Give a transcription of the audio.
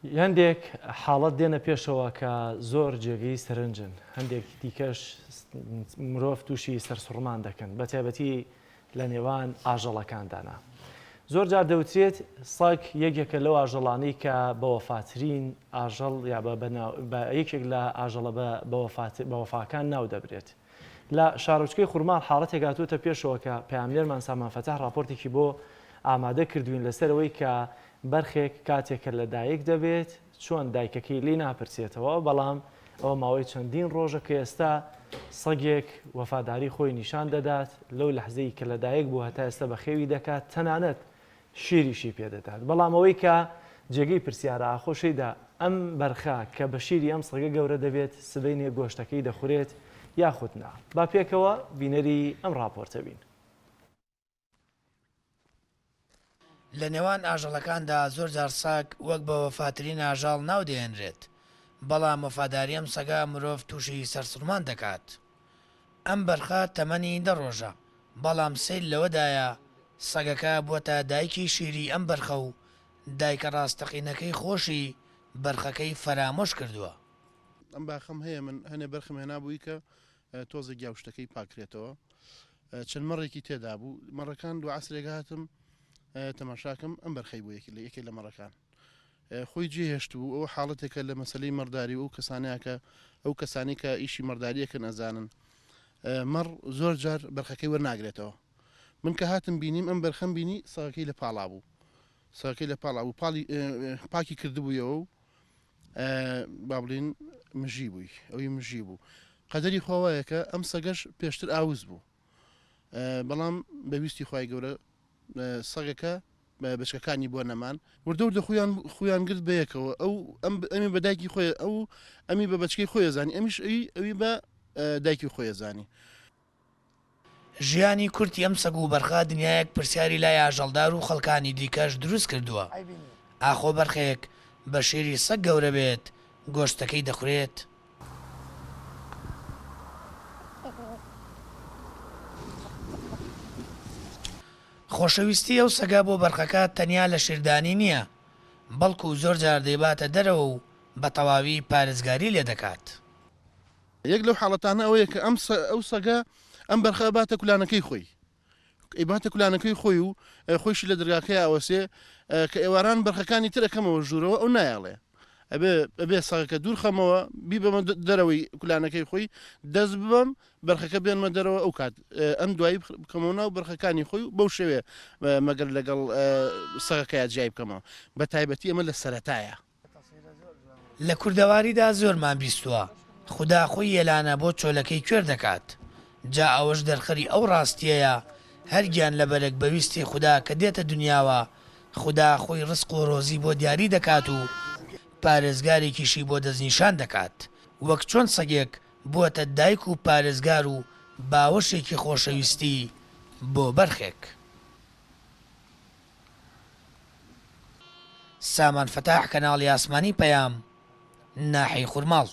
هەندێک حاڵەت دێنە پێشەوە کە زۆر جێگەی سەرنجن، هەندێک دیکەش مرۆڤ تووشی سەرسوڕمان دەکەن، بە تایبەتی لە نێوان ئاژەڵەکاندانا. زۆر جار دەوترێت سەگ یەکێکە لەو ئاژەڵانەی کە بەوەفاترین ئاژەڵ یا بە یەکێک لە ئاژەڵە بە وەفاکان ناو دەبرێت. لە شارۆچکەی خوورماڵ حاڵەتێک هاتووەتە پێشەوە کە پەیامبەرمان سامان فەتاح راپۆرتێکی بۆ ئامادە کردوین لەسەرەوەی کە بەرخێک کاتێکە لە دایک دەبێت چۆن دایکەکەی لی ناپرسێتەوە، بەڵام ئەوە ماوەی چەندین ڕۆژە کە ئێستا سەگێک وەفاداری خۆی نیشان دەدات لەو لەحزەی کە لە دایک بوو هەتا ئێستا بە خێوی دەکات، تەنانەت شیریشی پێدەدات. بەڵام ئەوەی کە جێگەی پرسیارە ئاخۆشەیدا ئەم بەرخە کە بە شیری ئەم سەگە گەورە دەبێت سبەینێ گۆشتەکەی دەخورێت یاخود نا. با پێکەوە بینەری ئەم راپۆرتە بین. لە نێوان ئاژەڵەکاندا زۆر جار ساگ وەک بە وەفاترین ئاژاڵ ناو دێنرێت، بەڵام وەفاداری ئەم سەگا مرۆڤ تووشی سەرسوڕمان دەکات. ئەم بەرخە تەمەنی 10 ڕۆژە، بەڵام سیل لەوەدایە سەگەکە بووەتە دایکی شیری ئەم بەرخە و دایکە ڕاستەقینەکەی خۆشی بەرخەکەی فەرامۆش کردووە. ئەم باخەم هەیە، من هەنێ بەرخم هێنابووی کە تۆزە گیاوشتەکەی پاکرێتەوە، چەند مەڕێکی تێدا بوو. مەڕەکان دو عەسرێک هاتم تەماشاکەم ئەم بەرخەی بوو یەکێ لە مەڕەکان خۆی جێهێشت بوو. ئەو حاڵەتێکە لە مەسلەی مەڕداری و ئەو کەسانی کە ئیشی مەڕداریەکە نەزانن مەڕ زۆر جار بەرخەکەی وەرناگرێتەوە. من کە هاتم بینیم ئەم بەرخەم بینی سەگەکەی لە پاڵا بوو، سەگەکەی لە پاڵا بوو، پاکی کردبوویەوە و با بڵین مژی بووی، ئەوی مژی بوو. قەدەری خۆوایەکە ئەم سەگەش پێشتر ئاوز بوو، بەڵام بەویستی خی گەورە سەگەکە بچکەکانی بۆ نەمان وردە خۆیان گرت بەیەکەوە. ئەمی بە دایکی خۆی، ئەو ئەمی بە بەچکەی خۆی زانی، ئەمیش ئەوی بە دایکی خۆی زانی. ژیانی کورتی ئەم سەگ و بەرخە دنیایەک پرسیاری لای ئاژەڵدار و خەڵکانی دیکەش دروست کردووە. ئاخۆ بەرخەیەک بە شێری سەگ گەورە بێت گۆشتەکەی دەخورێت. خۆشەویستی ئەو سەگا بۆ بەرخەکە تەنیا لە شیردانی نییە، بەڵکو زۆر جار دەیباتە دەرەوە و بە تەواوی پارێزگاری لێ دەکات. یەک لەو حاڵەتانە ئەوەیە کە ئەو سەگە ئەم بەرخە باتە کولانەکەی خۆی، ئەیباتە کولانەکەی خۆی و خۆشی لە دەرگاکەی ئاوەسێ کە ئێواران بەرخەکانی ترەکەمەوە ژوورەوە ئەو نایەڵێ ئەبێ سەگەکە دوور خەمەوە بیبەمە دەرەوەی کولانەکەی خۆی، دەست ببەم بەرخەکە بێنمە دەرەوە، ئەو کات ئەم دوایی بکەمەوە ناو بەرخەکانی خۆی و بەو شێوێ مەگەر لەگەڵ سەگەکەیە جیای بکەمەوە. بە تایبەتی ئەمە لە سەرەتایە. لە کوردەواریدا زۆرمان بیستووە خوددا خۆی یێلانە بۆ چۆلەکەی کوێر دەکات. جا ئەوەش دەرخەری ئەو ڕاستیەیە هەرگیان لە بەرێک بەویستی خوددا کە دێتە دنیاوە خوددا خۆی ڕزق و ڕۆزی بۆ دیاری دەکات و پارێزگارێکیشی بۆ دەستنیشان دەکات، وەک چۆن سەگێک بووەتە دایک و پارێزگار و باوەشێکی خۆشەویستی بۆ بەرخێک. سامان فەتاح، کەناڵی ئاسمانی پەیام، ناحەی خوورماڵ.